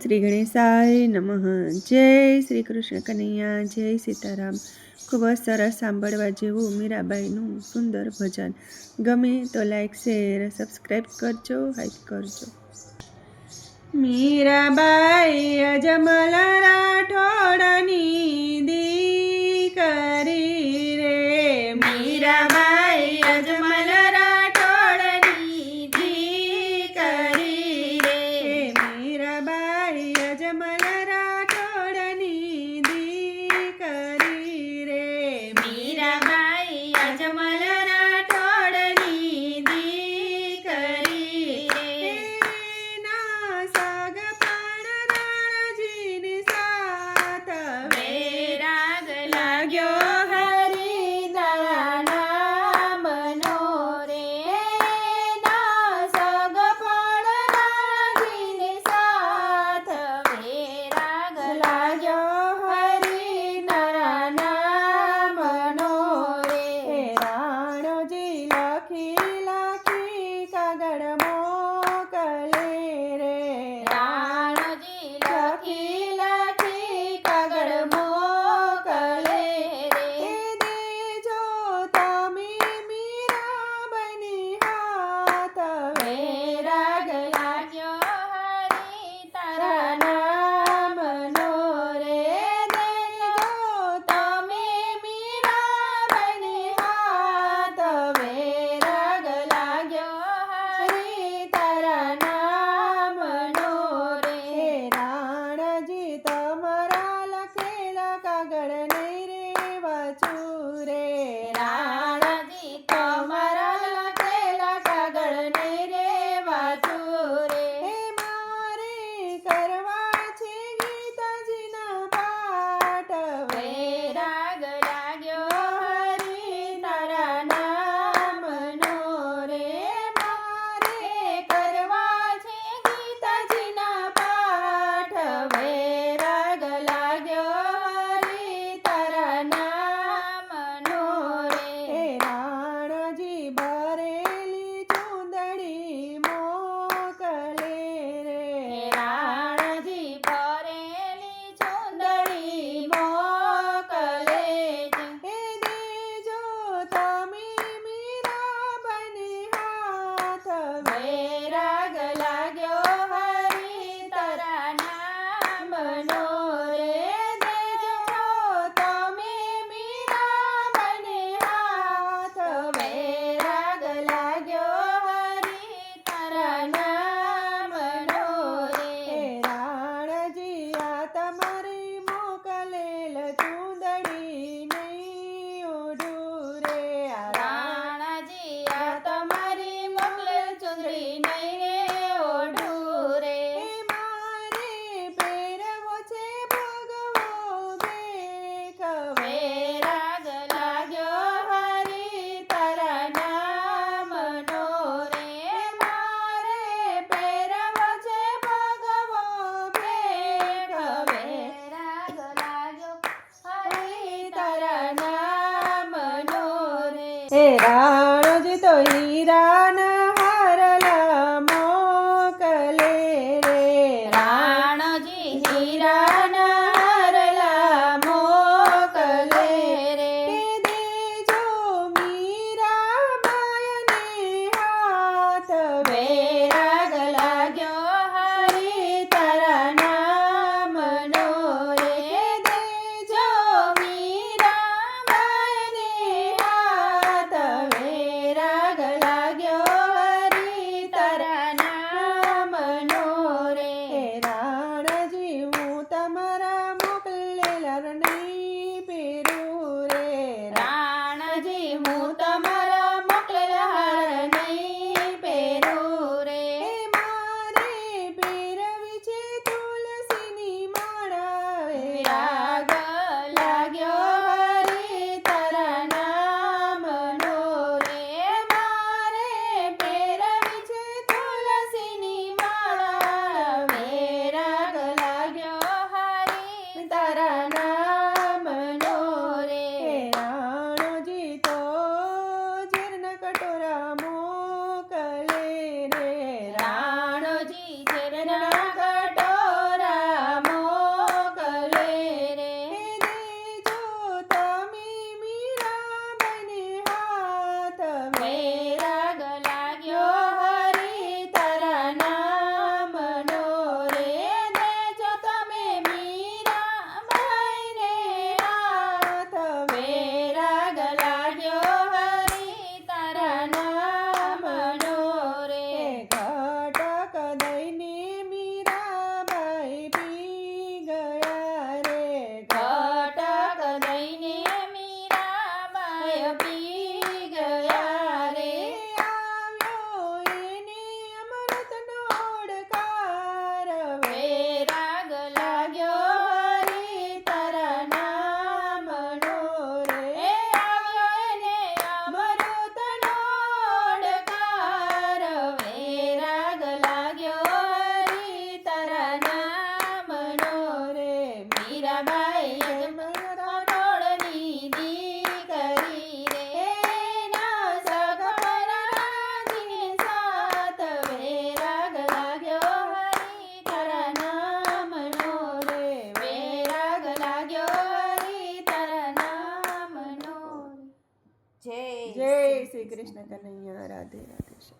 શ્રી ગણેશાય નમઃ. જય શ્રી કૃષ્ણ કનૈયા, જય સીતારામ. ખૂબ જ સરસ સાંભળવા જેવું મીરાબાઈનું સુંદર ભજન. ગમે તો લાઈક, શેર, સબસ્ક્રાઈબ કરજો, હાઈપ કરજો. મીરાબાઈ અજમલ રાઠોડની દીકરી રે, મીરાબાઈ અજમલ રાઠોડની દીકરી રે, મીરાબાઈ અજમલ રાઠોડની દીકરી રે, મીરાબાઈ અજમલ રાઠોડની દીકરી રે. ના સાગ પણ રાણજીની સાથ વૈરાગ લાગ્યો હરિદયા નામનો રે. ના સગ પણ રાજીની સાથ વૈરાગ લાગ્યો હરિદયા નામનો રે. રાણોજી લખી લખી કાગળ મોકલે રે, રાણજી લખી લખી કાગળ મોકલે રે. દેજો તમે મીરાબાઈની હાથ વૈરાગ લાગ્યો હરિ તારા નામનો રે. દેજો તમે મીરાબાઈની હાથ વૈરાગ મીરાબાઈ કઠોળની દીકરી રે ના સગપણ રાજીને સાથ વૈરાગ લાગ્યો હરી તારા નામનો રે વૈરાગ લાગ્યો હરી તારા નામનો રે. જય શ્રી કૃષ્ણ કનૈયા રાધે રાધે.